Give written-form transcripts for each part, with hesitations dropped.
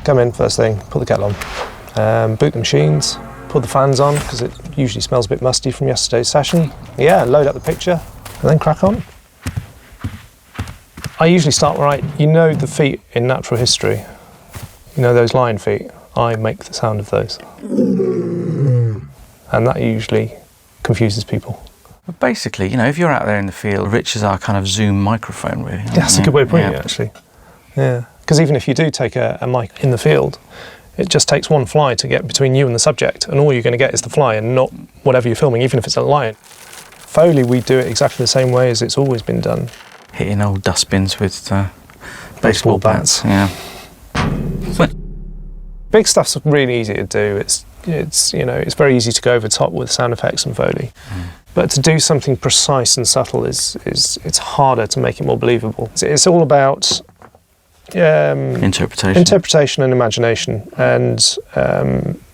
come in first thing, put the kettle on, boot the machines, put the fans on, because it usually smells a bit musty from yesterday's session. Yeah, load up the picture, and then crack on. I usually start right, you know the feet in natural history, you know those lion feet? I make the sound of those. And that usually confuses people. But basically, you know, if you're out there in the field, Rich is our kind of Zoom microphone, really. Yeah, that's a good way of putting it, actually. Yeah, because even if you do take a mic in the field, it just takes one fly to get between you and the subject, and all you're going to get is the fly and not whatever you're filming, even if it's a lion. Foley, we do it exactly the same way as it's always been done. Hitting old dustbins with baseball bats. Yeah. Big stuff's really easy to do. It's you know, it's very easy to go over top with sound effects and Foley. But to do something precise and subtle is it's harder to make it more believable. It's all about interpretation and imagination, and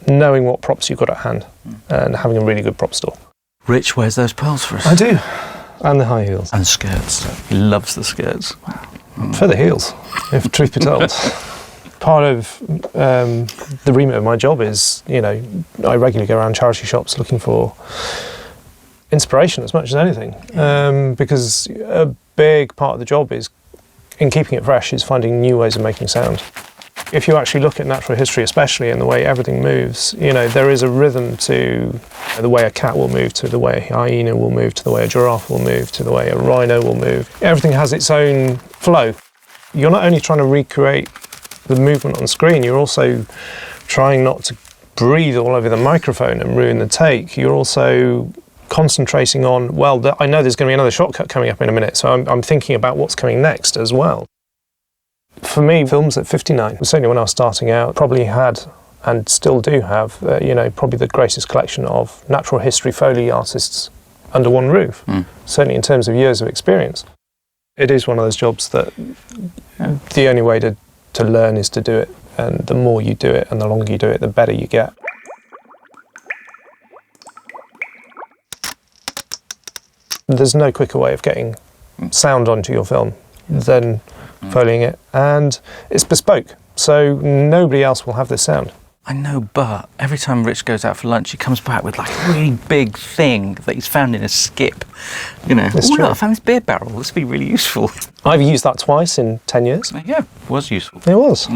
knowing what props you've got at hand, and having a really good prop store. Rich wears those pearls for us. I do, and the high heels. And skirts. He loves the skirts. For the heels, if truth be told. Part of the remit of my job is, you know, I regularly go around charity shops looking for inspiration as much as anything, because a big part of the job is, in keeping it fresh, is finding new ways of making sound. If you actually look at natural history, especially in the way everything moves, you know, there is a rhythm to the way a cat will move, to the way a hyena will move, to the way a giraffe will move, to the way a rhino will move. Everything has its own flow. You're not only trying to recreate the movement on screen, you're also trying not to breathe all over the microphone and ruin the take. You're also concentrating on, well, I know there's going to be another shortcut coming up in a minute, so I'm thinking about what's coming next as well. For me, films at 59, certainly when I was starting out, probably had and still do have, you know, probably the greatest collection of natural history Foley artists under one roof, certainly in terms of years of experience. It is one of those jobs that the only way to learn is to do it, and the more you do it and the longer you do it, the better you get. There's no quicker way of getting sound onto your film than Foleying it, and it's bespoke, so nobody else will have this sound. I know, but every time Rich goes out for lunch, he comes back with like a really big thing that he's found in a skip. You know, look, I found this beer barrel, this would be really useful. I've used that twice in 10 years. Yeah, it was useful. It was.